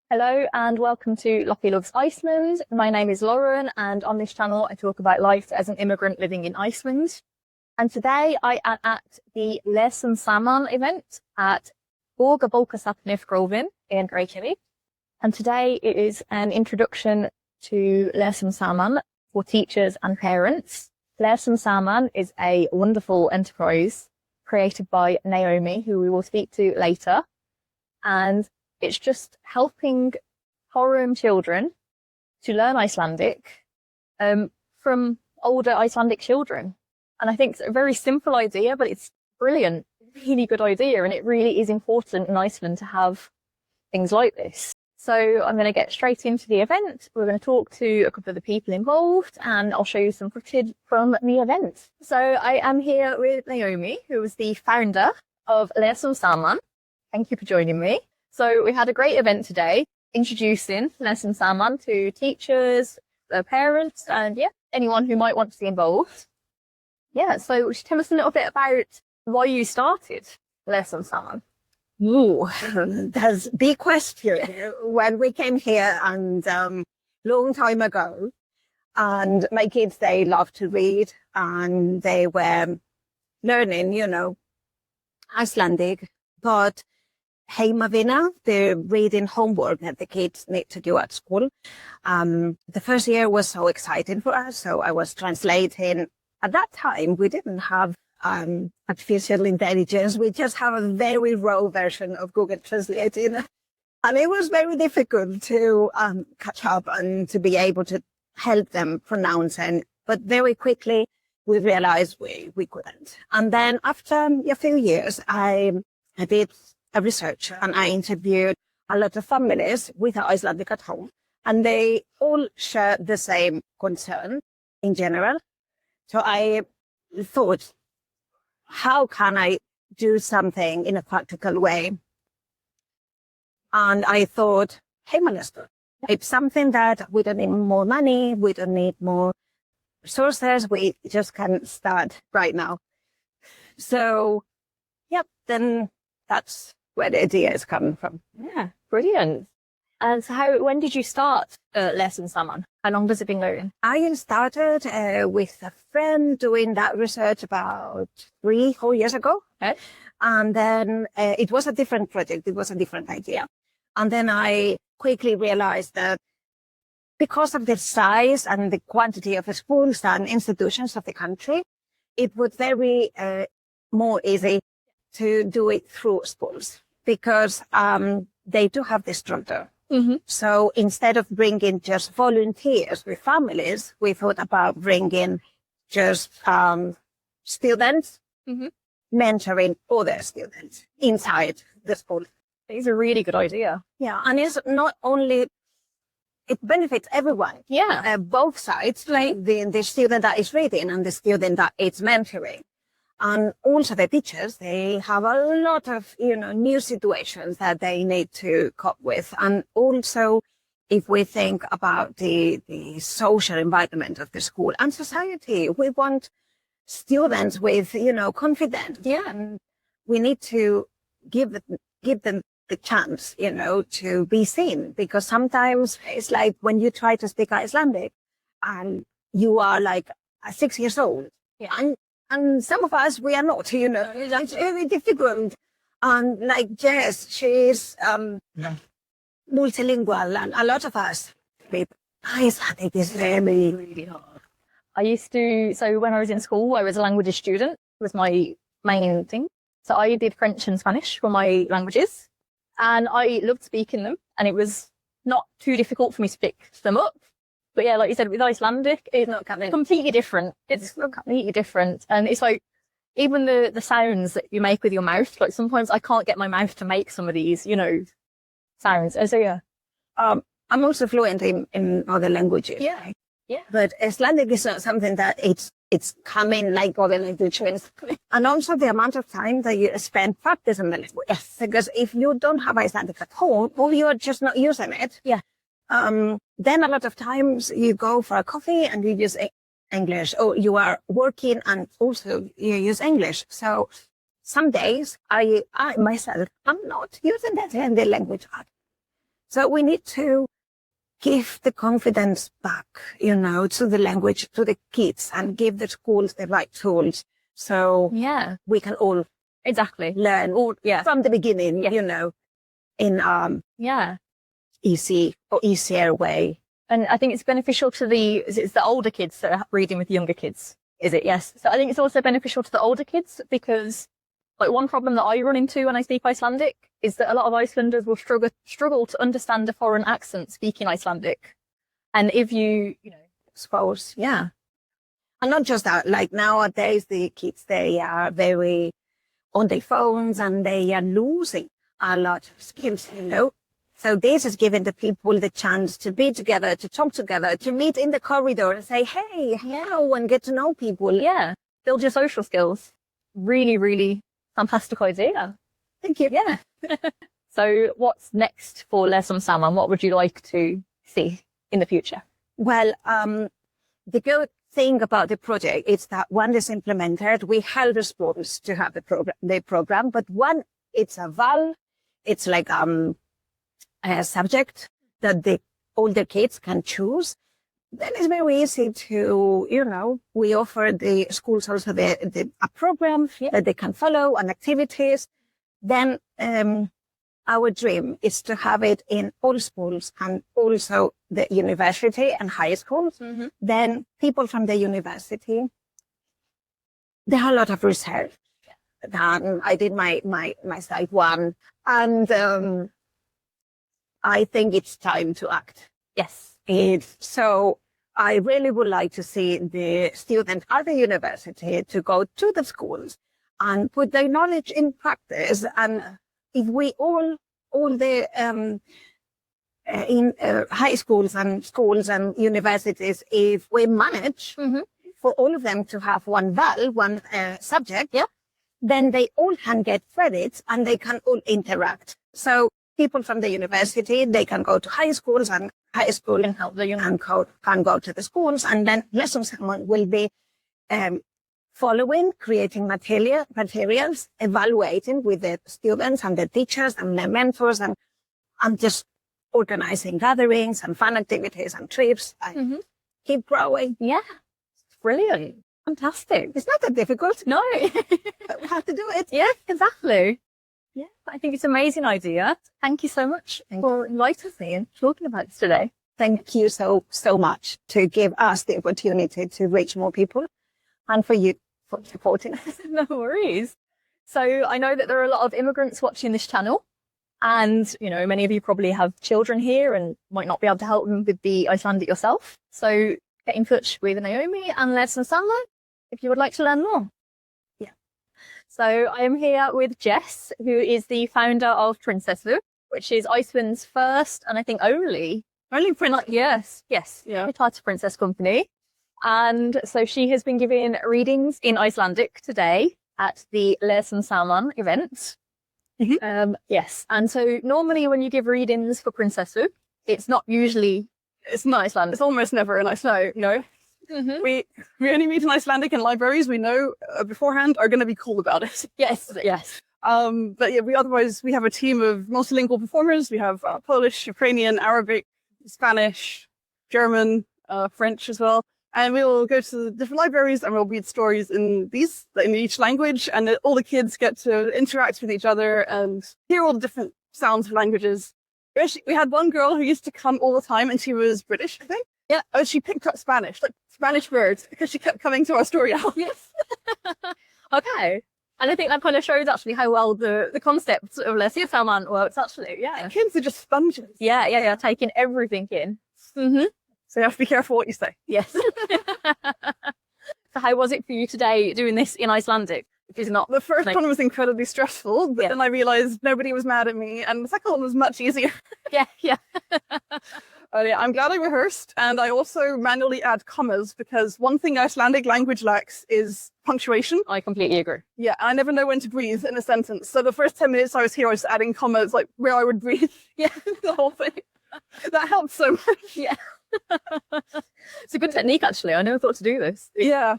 Hello and welcome to Lockie Loves Iceland. My name is Lauren and on this channel I talk about life as an immigrant living in Iceland. And today I am at the Lesum Saman event at Borgarbókasafnið in Reykjavik. And today it is an introduction to Lesum Saman for teachers and parents. Lesum Saman is a wonderful enterprise created by Noemí, who we will speak to later. And it's just helping foreign children to learn Icelandic from older Icelandic children. And I think it's a very simple idea, but it's brilliant, really good idea. And it really is important in Iceland to have things like this. So I'm going to get straight into the event. We're going to talk to a couple of the people involved and I'll show you some footage from the event. So I am here with Noemí, who is the founder of Lesum Saman. Thank you for joining me. So we had a great event today, introducing Lesum Saman to teachers, their parents, and anyone who might want to be involved. So tell us a little bit about why you started Lesum Saman. Ooh, that's a big question. When we came here and long time ago, and my kids, they love to read and they were learning, Icelandic, but heimavina, the reading homework that the kids need to do at school. The first year was so exciting for us. So I was translating. At that time, we didn't have artificial intelligence. We just have a very raw version of Google Translating. And it was very difficult to catch up and to be able to help them pronounce it. But very quickly, we realized we couldn't. And then after a few years, I did a research and I interviewed a lot of families with Icelandic at home, and they all share the same concern in general. So I thought, how can I do something in a practical way? And I thought, hey, Malester, it's something that we don't need more money, we don't need more resources, we just can start right now. So, then that's where the idea is coming from. Yeah, brilliant. And so when did you start Lesum Saman? How long has it been going? I started with a friend doing that research about 3-4 years ago. Okay. And then it was a different project. It was a different idea. And then I quickly realized that because of the size and the quantity of schools and institutions of the country, it would very more easy to do it through schools, because they do have this structure. Mm-hmm. So instead of bringing just volunteers with families, we thought about bringing just students, mentoring other students inside the school. It's a really good idea. Yeah, and it's not only, it benefits everyone. Yeah. Both sides, like the student that is reading and the student that is mentoring. And also the teachers, they have a lot of, new situations that they need to cope with. And also, if we think about the social environment of the school and society, we want students with, confidence. Yeah. And we need to give them the chance, to be seen. Because sometimes it's like when you try to speak Icelandic and you are like 6 years old. Yeah. And some of us, we are not, it's very difficult. And like Jess, she's multilingual, and a lot of us, Icelandic is really, really hard. So when I was in school, I was a languages student. It was my main thing. So I did French and Spanish for my languages, and I loved speaking them. And it was not too difficult for me to pick them up. But yeah, like you said, with Icelandic, it's not completely different. It's completely different. And it's like, even the sounds that you make with your mouth, like sometimes I can't get my mouth to make some of these, sounds. So yeah. I'm also fluent in other languages. Yeah. Yeah. But Icelandic is not something that it's coming like other languages. And also the amount of time that you spend practicing the language. Yes. Because if you don't have Icelandic at home, or you're just not using it. Yeah. Then a lot of times you go for a coffee and you use English, or you are working and also you use English. So some days I myself, I'm not using that in the language. So we need to give the confidence back, to the language, to the kids, and give the schools the right tools. So Yeah, we can all exactly. learn from the beginning, in Yeah. easier way. And I think it's beneficial to it's the older kids that are reading with younger kids. Is it? Yes. So I think it's also beneficial to the older kids because like one problem that I run into when I speak Icelandic is that a lot of Icelanders will struggle to understand a foreign accent speaking Icelandic. And if Suppose. yeah. And not just that, like nowadays, the kids, they are very on their phones and they are losing a lot of skills, So this is giving the people the chance to be together, to talk together, to meet in the corridor and say, hey, hello, and get to know people. Yeah. Build your social skills. Really, really fantastic idea. Thank you. Yeah. So what's next for Lesum Saman? What would you like to see in the future? Well, the good thing about the project is that when it's implemented, we help the schools to have the program. But when it's a VAL, it's like a subject that the older kids can choose. Then it's very easy to, we offer the schools also a program that they can follow and activities. Then our dream is to have it in all schools and also the university and high schools. Mm-hmm. Then people from the university, there are a lot of research. I did my side one, and I think it's time to act. Yes. So I really would like to see the students at the university to go to the schools and put their knowledge in practice. And if we all the in high schools and universities, if we manage for all of them to have one VAL, one subject, then they all can get credits and they can all interact. So people from the university, they can go to high schools and high school Can help the young can go to the schools, and then Lesum Saman will be following, creating materials, evaluating with the students and the teachers and the mentors, and just organizing gatherings and fun activities and trips and keep growing. Yeah. Brilliant. Fantastic. It's not that difficult. No. But we have to do it. Yeah, exactly. Yeah, I think it's an amazing idea. Thank you so much for inviting me and talking about this today. Thank you so much to give us the opportunity to reach more people, and for you for supporting us. No worries. So I know that there are a lot of immigrants watching this channel, and many of you probably have children here and might not be able to help them with the Icelandic yourself. So get in touch with Noemí and Lesum Saman if you would like to learn more. Yeah. So I am here with Jess, who is the founder of Princessu, which is Iceland's first and I think only print. Yes. Yeah. Tata Princess company. And so she has been giving readings in Icelandic today at the Lesum Saman event. Yes. And so normally when you give readings for Princessu, it's not Icelandic. It's almost never in Icelandic. We only meet in Icelandic in libraries. We know beforehand are going to be cool about it. Yes. But yeah, otherwise we have a team of multilingual performers. We have Polish, Ukrainian, Arabic, Spanish, German, French as well. And we'll go to the different libraries and we'll read stories in each language. And all the kids get to interact with each other and hear all the different sounds of languages. We had one girl who used to come all the time, and she was British, I think. Yeah. And she picked up Spanish, like Spanish words, because she kept coming to our story hour. Yes. Okay. And I think that kind of shows actually how well the concept of Lesum Saman works actually. Yeah. Kids are just sponges. Yeah. Taking everything in. So you have to be careful what you say. Yes. So how was it for you today doing this in Icelandic? Which is not the first one was incredibly stressful, but then I realized nobody was mad at me, and the second one was much easier. Yeah. I'm glad I rehearsed, and I also manually add commas because one thing Icelandic language lacks is punctuation. I completely agree. Yeah, I never know when to breathe in a sentence. So the first 10 minutes I was here, I was adding commas like where I would breathe. Yeah, the whole thing. That helped so much. Yeah. It's a good technique, actually. I never thought to do this. Yeah.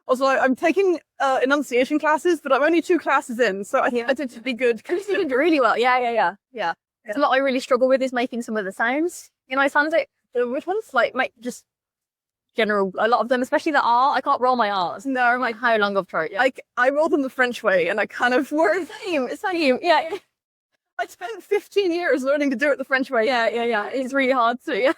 Also, I'm taking enunciation classes, but I'm only 2 classes in, so I did to be good. You did really well. Yeah. Something that I really struggle with is making some of the sounds in Icelandic. Which ones? Like, make just general, a lot of them, especially the R. I can't roll my R's. No, I'm like, How long I've tried. Yeah. like I roll them the French way, and I kind of were. Same. Yeah. I spent 15 years learning to do it the French way. Yeah. It's really hard to, yeah.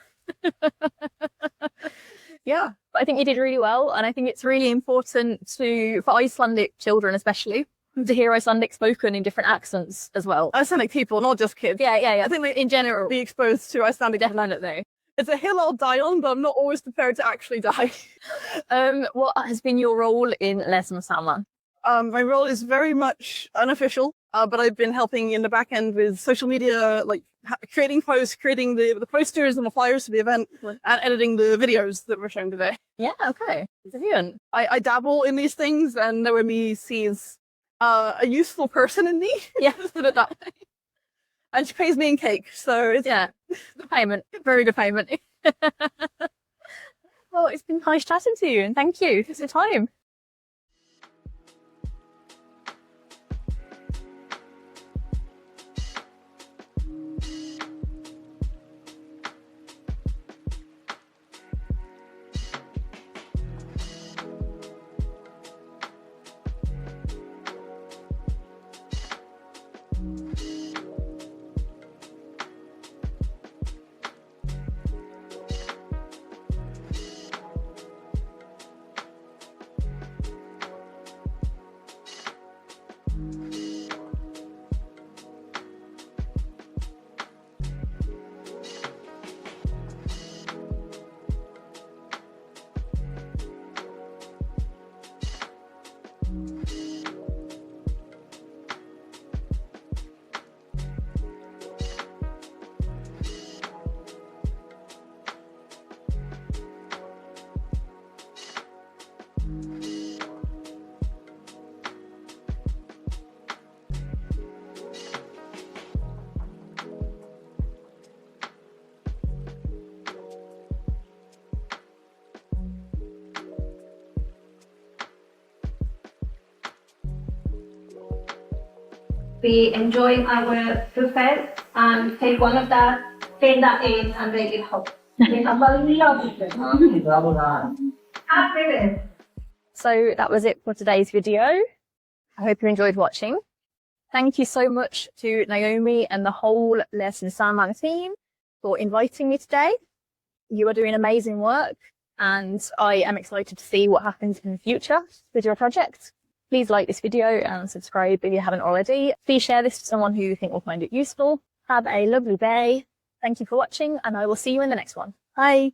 Yeah. But I think you did really well. And I think it's really important for Icelandic children, especially, to hear Icelandic spoken in different accents as well. Icelandic people, not just kids. Yeah. I think In general. be exposed to Icelandic. Definitely. It's a hill I'll die on, but I'm not always prepared to actually die. What has been your role in Lesum Saman? My role is very much unofficial, but I've been helping in the back end with social media, like creating posts, creating the posters and the flyers for the event, and editing the videos that we're showing today. Yeah, okay. Brilliant. I dabble in these things, and Noemí sees a useful person in me. Yeah. Put it that way. And she pays me in cake, so it's Yeah. Good payment. Very good payment. Well, it's been nice chatting to you, and thank you for your time. We enjoy our buffet and take one of that, fill that in and make it hot. We have a lovely So that was it for today's video. I hope you enjoyed watching. Thank you so much to Noemí and the whole Lesum Saman team for inviting me today. You are doing amazing work, and I am excited to see what happens in the future with your project. Please like this video and subscribe if you haven't already. Please share this with someone who you think will find it useful. Have a lovely day. Thank you for watching, and I will see you in the next one. Bye.